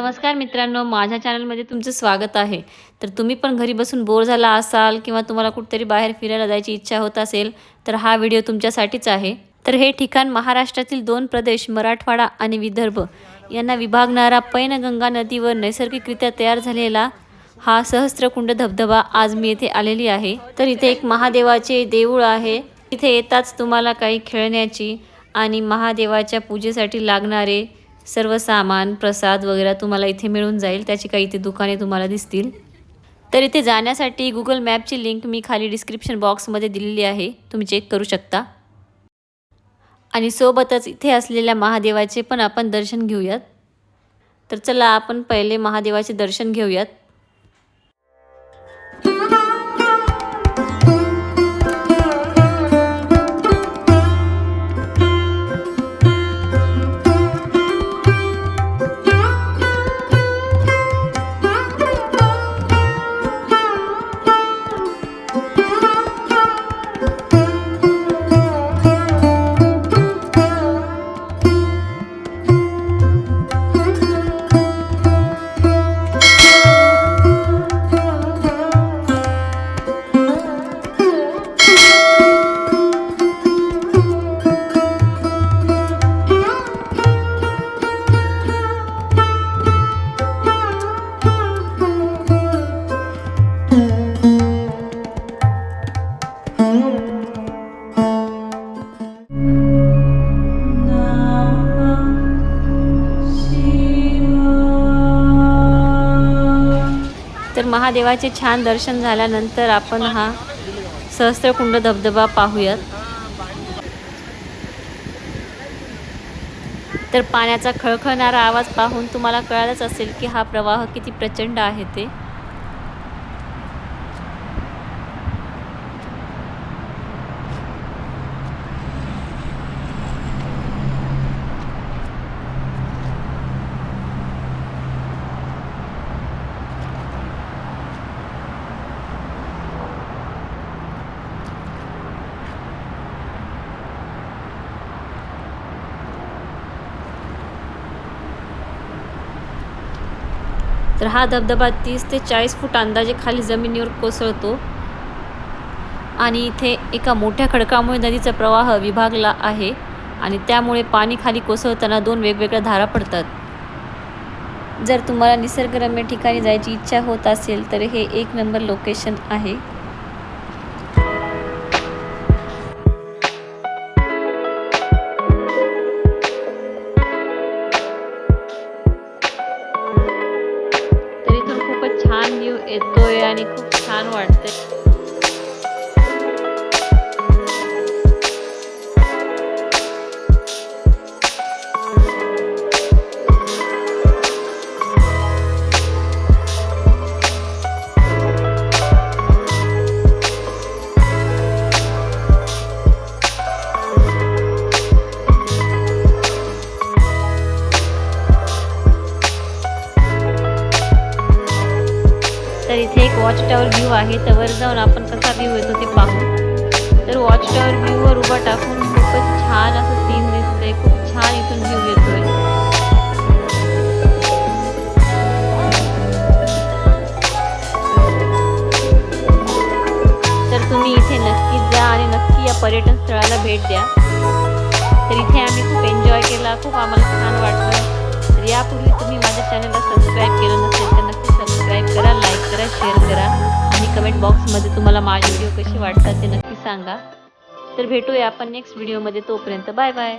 नमस्कार मित्रांनो, माझ्या चॅनलमध्ये तुमचं स्वागत आहे। तर तुम्ही पण घरी बसून बोर झाला असाल किंवा तुम्हाला कुठेतरी बाहेर फिरायला जायची इच्छा होत असेल तर हा व्हिडिओ तुमच्यासाठीच आहे। तर हे ठिकाण महाराष्ट्रातील दोन प्रदेश मराठवाडा आणि विदर्भ यांना विभागणारा पैनगंगा नदीवर नैसर्गिकरित्या तयार झालेला हा सहस्त्रकुंड धबधबा आज मी येथे आलेली आहे। तर इथे एक महादेवाचे देऊळ आहे। इथे येताच तुम्हाला काही खेळण्याची आणि महादेवाच्या पूजेसाठी लागणारे सर्व सामान प्रसाद वगैरे तुम्हाला इथे मिळून जाईल। त्याची काही इथे दुकाने तुम्हाला दिसतील। तर इथे जाण्यासाठी गुगल मॅपची लिंक मी खाली डिस्क्रिप्शन बॉक्समध्ये दिलेली आहे, तुम्ही चेक करू शकता। आणि सोबतच इथे असलेल्या महादेवाचे पण आपण दर्शन घेऊयात। तर चला आपण पहिले महादेवाचे दर्शन घेऊयात। तर महादेवाचे छान दर्शन झाल्यानंतर आपण हा सहस्त्रकुंड धबधबा पाहूयात। तर पाण्याचा खळखळणारा आवाज पाहून तुम्हाला कळालंच असेल की हा प्रवाह किती प्रचंड आहे ते। तर हा धबधबा 30 ते 40 फूट अंदाजे खाली जमिनीवर कोसळतो आणि इथे एका मोठ्या खडकामुळे नदीचा प्रवाह विभागला आहे आणि त्यामुळे पाणी खाली कोसळताना दोन वेगवेगळ्या धारा पडतात। जर तुम्हाला निसर्गरम्य ठिकाणी जायची इच्छा होत असेल तर हे एक नंबर लोकेशन आहे। छान व्ह्यू येतोय आणि खूप छान वाटतंय। तर इथे एक वॉच टॉवर व्ह्यू आहे, तर वर जाऊन आपण कसा व्ह्यू येतो ते पाहू। तर वॉच टॉवर व्ह्यूवर उभा टाकून खूपच छान असं सीन दिसतंय, खूप छान इथून व्ह्यू येतोय। तर तुम्ही इथे नक्की जा आणि नक्की या पर्यटन स्थळाला भेट द्या। तर इथे आम्ही खूप एन्जॉय केला, खूप आम्हाला छान वाटलं। तर यापूर्वी तुम्ही माझ्या चॅनलला सबस्क्राईब केलं नसेल तर नक्की सबस्क्राईब करा, लाईक करा, शेअर करा आणि कमेंट बॉक्समध्ये तुम्हाला माझे व्हिडिओ कसे वाटतात ते नक्की सांगा। तर भेटूया आपण नेक्स्ट व्हिडिओमध्ये, तोपर्यंत बाय बाय।